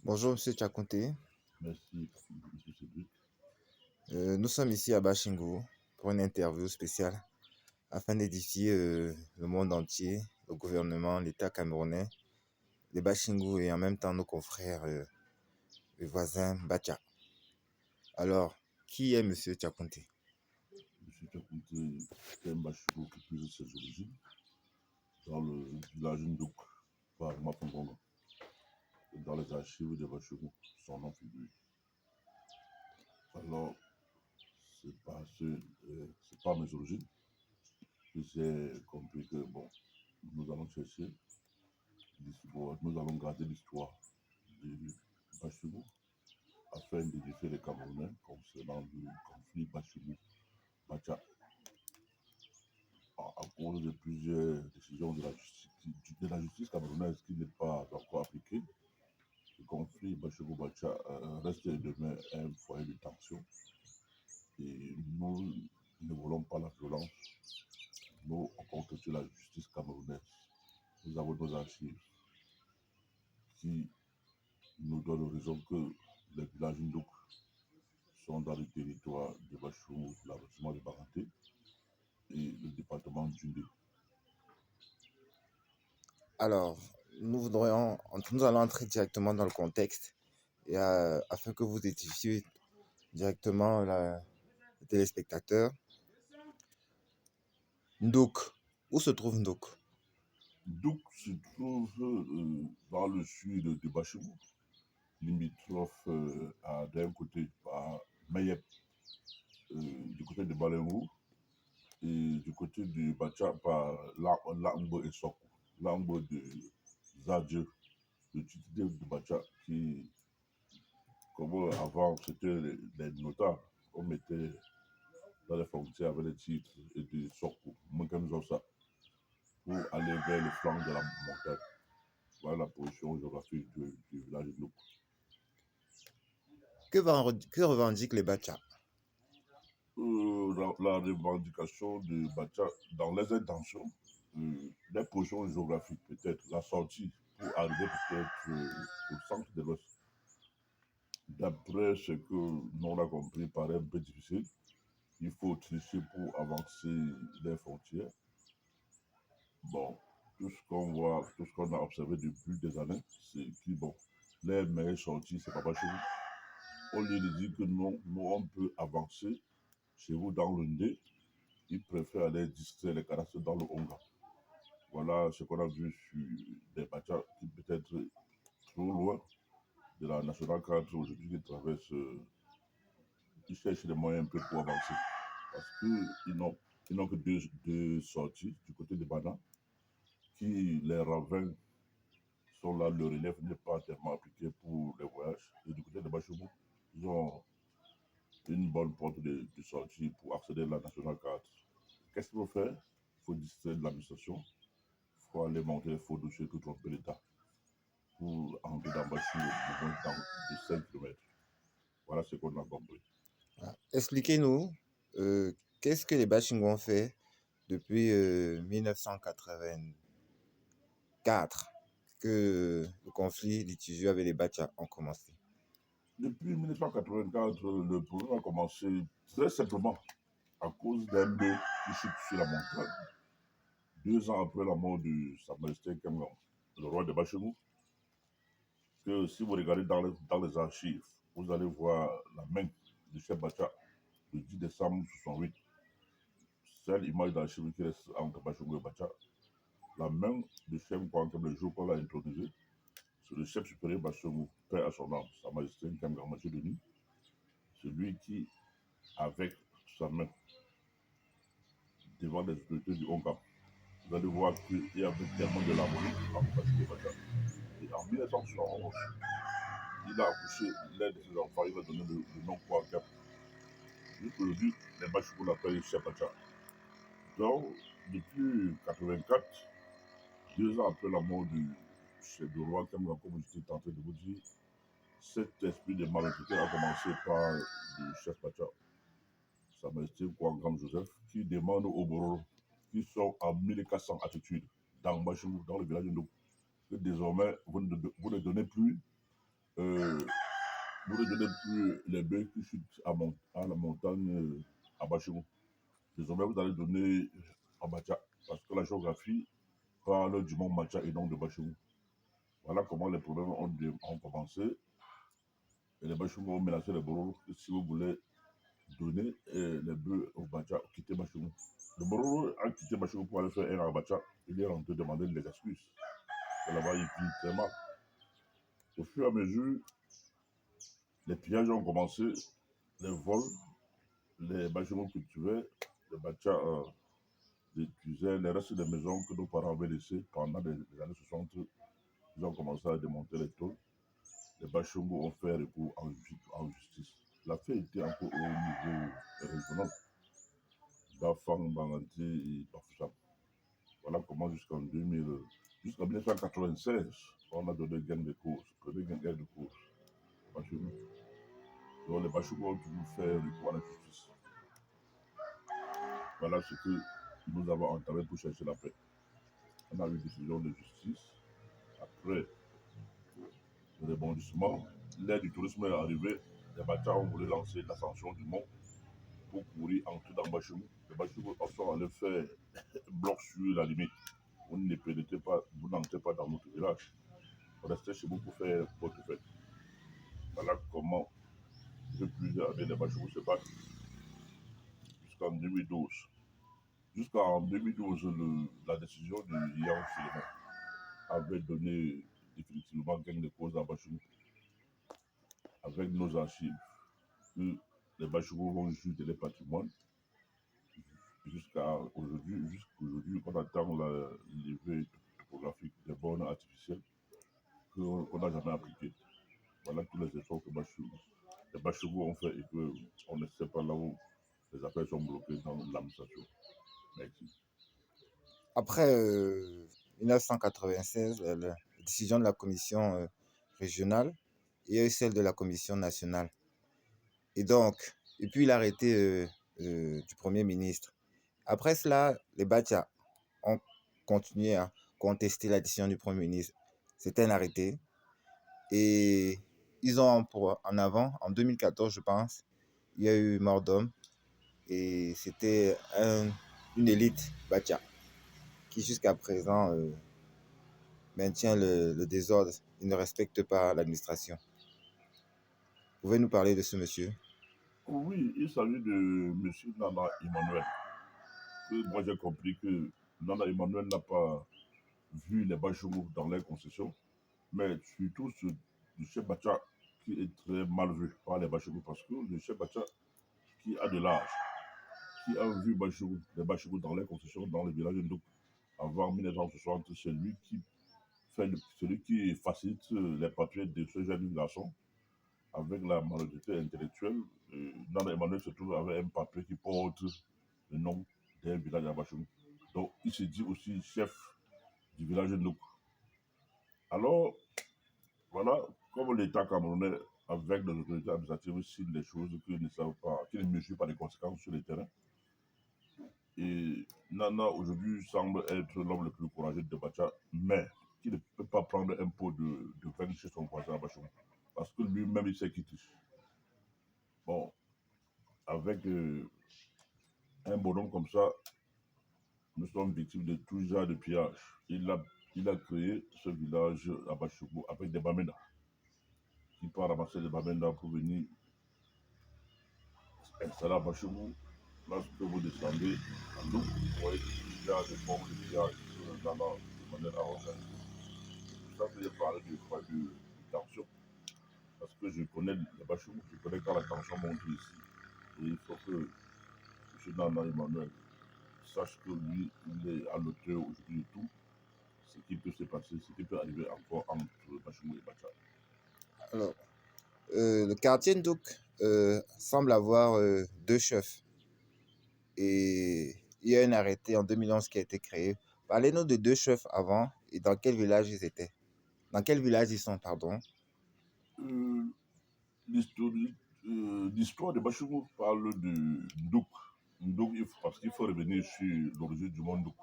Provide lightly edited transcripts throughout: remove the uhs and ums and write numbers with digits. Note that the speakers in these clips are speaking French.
Bonjour Monsieur Chakonte. Merci, M. Cédric. Nous sommes ici à Bashingo pour une interview spéciale afin d'édifier le monde entier, le gouvernement, l'État camerounais, les Bashingo et en même temps nos confrères et voisins Bacha. Alors, qui est Monsieur Chakonte? M. Chakounte est un bachelier qui puise ses origines dans le village Ndouk, par Mafongonga, et dans les archives des bacheliers, son nom figure. Alors, c'est pas mes origines. J'ai compris que, bon, nous allons chercher l'histoire, nous allons garder l'histoire du bachelier afin d'édifier les Camerounais concernant le conflit bachelier-bacha à cause de plusieurs décisions de la justice camerounaise qui n'est pas encore appliquée. Le conflit Bachego-Bacha reste et demeure un foyer de tension. Et nous ne voulons pas la violence. Nous, on compte sur la justice camerounaise. Nous avons nos archives qui nous donnent raison que les villages Ndouk sont dans le territoire de Bachou, l'arrondissement de Baranté et le département d'Undé. Alors, nous allons entrer directement dans le contexte et afin que vous édifiez directement les téléspectateurs. Ndouk, où se trouve Ndouk? Ndouk se trouve dans le sud de Bachou, limitrophe d'un côté par Mayep, du côté de Balenrou, et du côté de Bacha par Lambo et Soko. Lambo de Zadje, le titre de Bacha qui, comme avant, c'était les notables. On mettait dans les frontières avec les titres et de Soko, Moukamzosa, pour aller vers le flanc de la montagne. Voilà la position géographique du village de Nouk. Que revendiquent les Bacha? La revendication de Bacha dans les intentions, les positions géographiques, peut-être la sortie pour arriver peut-être au centre de l'Ouest. D'après ce que nous avons compris, paraît un peu difficile. Il faut tricher pour avancer les frontières. Bon, tout ce qu'on voit, tout ce qu'on a observé depuis des années, c'est que bon, les meilleures sorties, c'est pas chez vous. Au lieu de dire que non, nous on peut avancer chez vous dans le nez, ils préfèrent aller distraire les cadastres dans le Honga. Voilà ce qu'on a vu sur des bâtiments qui peut être trop loin de la National 4 aujourd'hui qui traversent, ils cherchent les moyens un peu pour avancer. Parce qu'ils n'ont que deux sorties du côté de Bana, qui les ravins sont là, le relief n'est pas tellement appliqué pour les voyages. Et du côté de Bachemou, ils ont une bonne porte de sortie pour accéder à la National 4. Qu'est-ce qu'il faut faire? Il faut distraire de l'administration. Il faut aller monter les faux dossiers pour tromper l'État. Pour entrer dans Bachou au moins de 5 km. Voilà ce qu'on a compris. Expliquez-nous, qu'est-ce que les Bashingo ont fait depuis 1984 que le conflit litigieux avec les Bacha ont commencé? Depuis 1984, le problème a commencé très simplement à cause d'un bœuf qui chute sur la montagne. 2 ans après la mort de Sa Majesté Kemgam, le roi de Bachemou, que si vous regardez dans les archives, vous allez voir la main du chef Bacha le 10 décembre 68. C'est l'image d'archive qui reste entre Bachemou et Bacha. La main du chef Kwankem, le jour qu'on l'a intronisé, c'est le chef supérieur Bachemou, père à son âme, Sa Majesté Kemgam Mathieu Denis, celui qui, avec sa main, devant les autorités du Hongkong, vous allez voir qu'il y avait tellement de l'harmonie entre Bachemou et Bacha. Et en 1971, il a accouché l'un de ses enfants, il a donné le nom Kouakap. Jusqu'aujourd'hui, les Bachou l'appellent Chepacha. Donc, depuis 84, 2 ans après la mort du chef du roi, comme j'étais tenté de vous dire, cet esprit de malhonnêteté a commencé par le chef Pacha, Sa Majesté Kouangam Joseph, qui demande aux Bororo, qui sont à 1400 altitude, dans Bachou, dans le village de nous, que désormais, vous ne donnez plus vous ne donnez plus les baies qui chutent à la montagne à Bachirou. Désormais, vous allez donner à Bacha, parce que la géographie parle du mont Macha et non de Bachirou. Voilà comment les problèmes ont commencé. Et les Bachirou ont menacé les Bororo. Si vous voulez donner les bœufs au Bacha, quitter Bachirou. Le Bororo a quitté Bachirou pour aller faire un à Bacha. Il est rentré demander des excuses. Et là-bas, il vit très mal. Au fur et à mesure, les pillages ont commencé, les vols, les bâtiments cultivaient, les bâtiments détruisaient les restes des maisons que nos parents avaient laissées pendant les années 60. Ils ont commencé à démonter les tôles. Les bâtiments ont fait recours en justice. L'affaire était encore au niveau régional. Bafang, Banganti et Bafoussam. Voilà comment jusqu'en 1996, on a donné gain de cause, premier gain de cause. Donc les Bachoukou ont toujours fait recours à la justice. Voilà ce que nous avons entamé pour chercher la paix. On a eu une décision de justice. Après le rebondissement, l'aide du tourisme est arrivée. Les Bachas ont voulu lancer l'ascension du mont pour courir entrer dans Bachou. Les Bachou sont allés faire bloc sur la limite. Vous ne pénétrez pas, vous n'entrez pas dans notre village. Vous restez chez vous pour faire votre fête. Voilà comment, depuis plusieurs années, les Bachou se battent jusqu'en 2012. Jusqu'en 2012, la décision de Yann Philemon avait donné définitivement gain de cause à Bachou avec nos archives. Que les Bachou vont juger les patrimoines jusqu'aujourd'hui, on attend la levée topographique des bornes artificielles qu'on n'a jamais appliquées. Voilà tous les efforts que les Bachou ont fait et qu'on ne sait pas là où les affaires sont bloquées dans l'administration. Merci. Après 1996, la décision de la commission régionale, il y a eu celle de la commission nationale. Et donc, et puis l'arrêté du Premier ministre. Après cela, les Bachas ont continué à contester la décision du Premier ministre. C'était un arrêté. Et ils ont en avant, en 2014, je pense, il y a eu mort d'homme. Et c'était une élite Bacha qui, jusqu'à présent, maintient le désordre. Il ne respecte pas l'administration. Pouvez nous parler de ce monsieur? Oui, il s'agit de M. Nana Emmanuel. Que moi j'ai compris que Nana Emmanuel n'a pas vu les Bachou dans les concessions, mais surtout le chef Bacha qui est très mal vu par les Bachou parce que le chef Bacha qui a de l'âge, qui a vu les Bachou dans les concessions dans le village de Ndouk avant 1960, celui qui facilite les papiers de ce jeune garçon avec la malhonnêteté intellectuelle. Nana Emmanuel se trouve avec un papier qui porte le nom d'un village à Bachou. Donc il se dit aussi chef du village de Ndouk. Alors, voilà, comme l'État camerounais, avec les autorités administratives, signe des choses qu'ils ne savent pas, qu'ils ne mesurent pas les conséquences sur le terrain. Et Nana, aujourd'hui, semble être l'homme le plus courageux de Bacha, mais qui ne peut pas prendre un pot de vin chez son voisin à Bachou. Parce que lui-même, il sait qu'il touche. Bon, avec un bonhomme comme ça, nous sommes victimes de tout genre de pillage. Il a créé ce village à Bachou avec des Bamena qui part ramasser des Bamena pour venir installer à Bachou. Lorsque vous descendez en eau, vous voyez qu'il y a des formes de pillage dans de manière arrogante. C'est pour ça que j'ai parlé de tension. Parce que je connais les Bachou, je connais quand la tension monte ici. Et il faut que M. Nana Emmanuel sache que lui, il est à l'auteur aujourd'hui de tout. Ce qui peut se passer, ce qui peut arriver encore entre Bachou et Bacha. Alors, le quartier Ndouk semble avoir deux chefs. Et il y a un arrêté en 2011 qui a été créé. Parlez-nous de deux chefs avant et dans quel village ils étaient. Dans quel village ils sont, pardon. Euh, L'histoire de Bachou parle de Ndouk. Ndouk, parce qu'il faut revenir sur l'origine du monde Ndouk.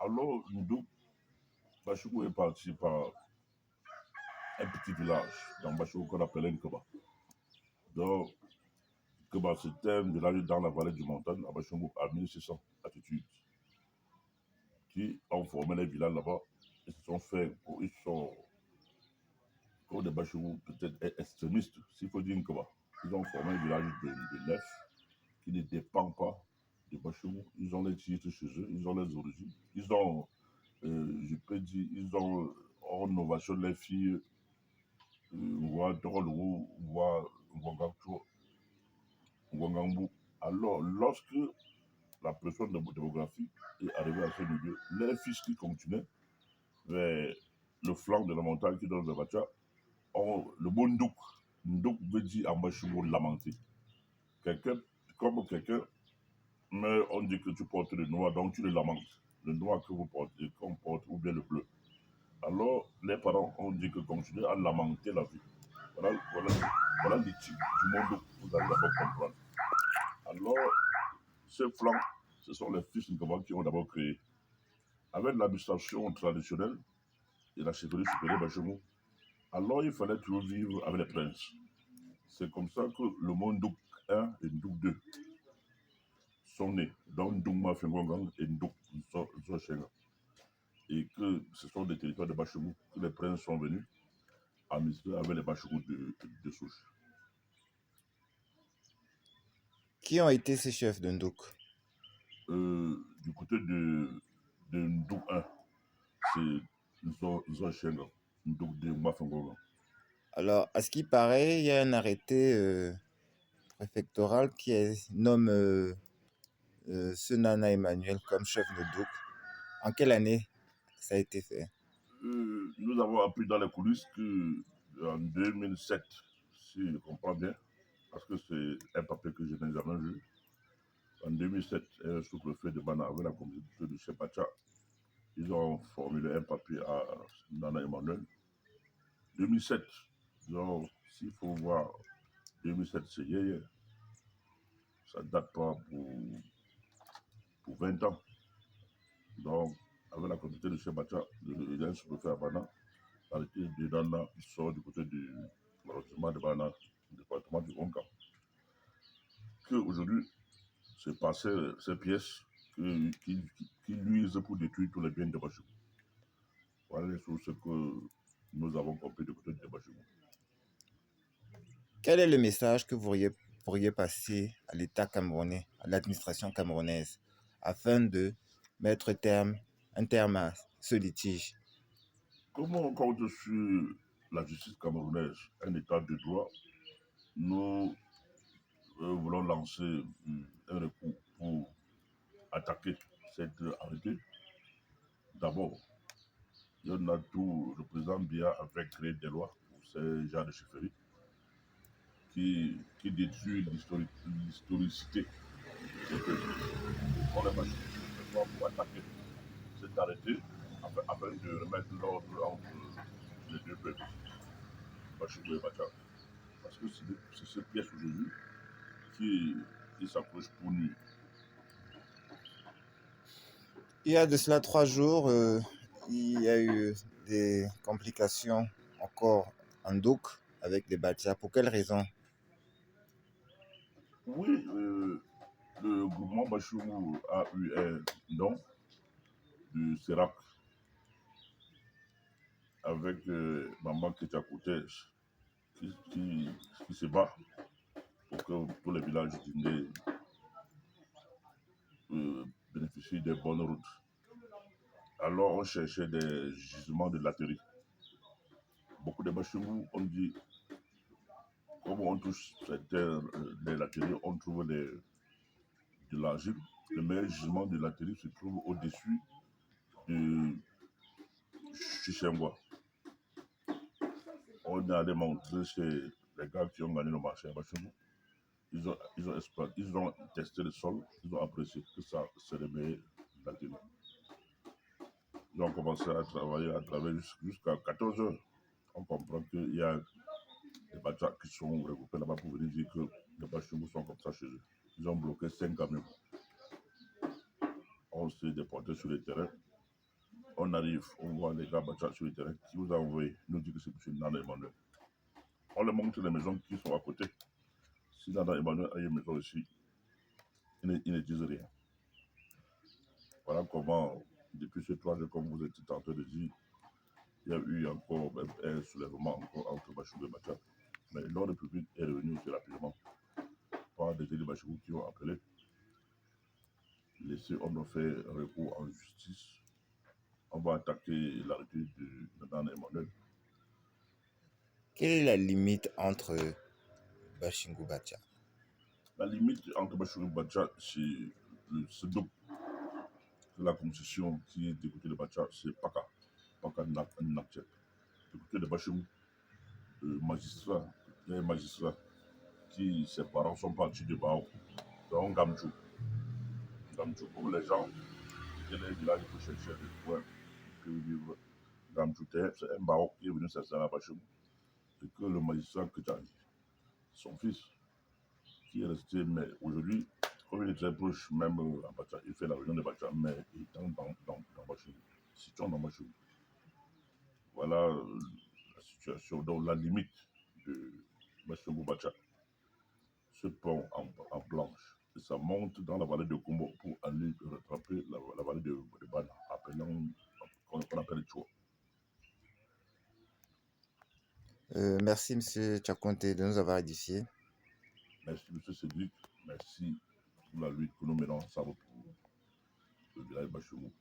Alors, Ndouk, Bachou est parti par un petit village dans Bachou qu'on appelait Nkeba. Donc, Nkeba, c'était un village dans la vallée du Montagne, à Bachou, à 1600 altitude, qui ont formé les villages là-bas. Ils se sont fait, ils sont, comme des Bachou, peut-être extrémistes, s'il faut dire Nkeba. Ils ont formé un village de 9 qui ne dépend pas de Bachou. Ils ont les titres chez eux, ils ont les origines. Ils ont, je peux dire, ils ont en innovation les filles, voient Drôle, voient Ouangangbu. Alors, lorsque la pression démographique est arrivée à ce milieu, les fils qui continuaient vers le flanc de la montagne qui donne le Bacha ont le mot Ndouk. Ndouk veut dire en Bachou lamenter. Quelqu'un, comme quelqu'un, mais on dit que tu portes le noir, donc tu le lamentes. Le noir que vous portez, qu'on porte, ou bien le bleu. Alors, les parents ont dit que continuez à lamenter la vie. Voilà l'éthique du monde que vous allez d'abord comprendre. Alors, ce flanc, ce sont les fils Nkaba qui ont d'abord créé. Avec l'administration traditionnelle et la chefferie supérieure Bachemou, alors il fallait toujours vivre avec les princes. C'est comme ça que le monde Ndouk 1 et Ndouk 2 sont nés, donc Ndoukma Fengongang et Ndouk Zochenga. Et que ce sont des territoires de Bachemou que les princes sont venus administrer avec les Bachemou de souche. Qui ont été ces chefs de Ndouk? Du côté de Ndouk 1, c'est Zochenga, Ndouk 2, Mafengongang. Alors, à ce qui paraît, il y a un arrêté préfectoral qui nomme ce Nana Emmanuel comme chef de Ndouk. En quelle année ça a été fait? Nous avons appris dans les coulisses qu'en 2007, si je comprends bien, parce que c'est un papier que je n'ai jamais vu, en 2007, sous le feu de Bana, avec la communauté de Chepacha, ils ont formulé un papier à Nana Emmanuel. 2007, donc s'il faut voir, 2007 c'est hier, ça ne date pas pour 20 ans. Donc, avec la communauté de Chepacha, il y a un sous-préfet à Bana, arrêté de Nana, il sort du côté du l'arrondissement de Bana, du département du Honka. Qu'aujourd'hui, c'est par ces pièces qui nuisent pour détruire tous les biens de Bachou. Voilà les choses que nous avons compris du côté de Bachou. Quel est le message que vous pourriez passer à l'État camerounais, à l'administration camerounaise, afin de mettre un terme à ce litige? Comment on compte sur la justice camerounaise, un État de droit, nous voulons lancer un recours pour attaquer cette arrêté. D'abord, il y en a tout, le président Biya avait créé des lois pour ces genres de chefferie qui détruit l'historicité des peuples. On les machines pour attaquer cet arrêté afin de remettre l'ordre entre les deux peuples, Bachibou et Bacha. Parce que c'est cette pièce aujourd'hui qui s'approche pour nous. Il y a de cela 3 jours, il y a eu des complications encore en Ndouk avec les Bacha. Pour quelles raisons? Oui, le groupement Bachou a eu un nom du CERAC avec Maman Ketchakoutej qui se bat pour que tous les villages du bénéficient des bonnes routes. Alors on cherchait des gisements de latérite. Beaucoup de Bachou ont dit, comme on touche cette terre des latérite, on trouve de l'argile. Le meilleur gisement de latérite se trouve au-dessus de Chichengwa. On est allé montrer chez les gars qui ont gagné le marché à Bachou. Ils ont testé le sol, ils ont apprécié que ça, c'est le meilleur latérite. Ils ont commencé à travailler jusqu'à 14 heures. On comprend qu'il y a des bachas qui sont regroupés là-bas pour venir dire que les bachemous sont comme ça chez eux. Ils ont bloqué 5 camions. On s'est déporté sur le terrain. On arrive, on voit les gars Bacha sur le terrain. Qui vous a envoyé nous dit que c'est M. Nana Emmanuel. On leur montre les maisons qui sont à côté. Si Nana Emmanuel a une maison ici, ils ne disent rien. Voilà comment, depuis ce 3 jours, comme vous êtes en train de dire, il y a eu encore un soulèvement encore entre Bachungou et Bacha. Mais l'ordre public est revenu aussi rapidement par des élus Bachungou qui ont appelé. Laissez, on a fait recours en justice. On va attaquer l'arrêté de Nana Emmanuel. Quelle est la limite entre Bashingou Bacha? La limite entre Bachungou et Bacha, c'est le SEDOP. C'est la concession qui est du côté de Bacha, c'est Paka. Paka Nakchep. Du côté de Bachungou, magistrat, il y a un magistrat qui, ses parents sont partis de Bao, dans Gamchou. Gamchou, pour les gens, c'était les villages pour chercher des coins pour vivre. Gamchou, c'est un Bao qui est venu s'installer à Bachungou. Et que le magistrat Kajani, son fils, qui est resté, mais aujourd'hui, comme il est très proche, même à Bacha, il fait la réunion de Bacha, mais il est dans Bachungou. Situant dans Bachungou. Voilà la situation. Donc la limite de Bachungou Bacha, ce pont en planche, et ça monte dans la vallée de Kombo pour aller rattraper la vallée de Bana, qu'on appelle Choua. Merci, M. Tchakonte, de nous avoir édifiés. Merci, M. Cédric. Merci pour la lutte que nous menons ensemble pour le village Bachungou.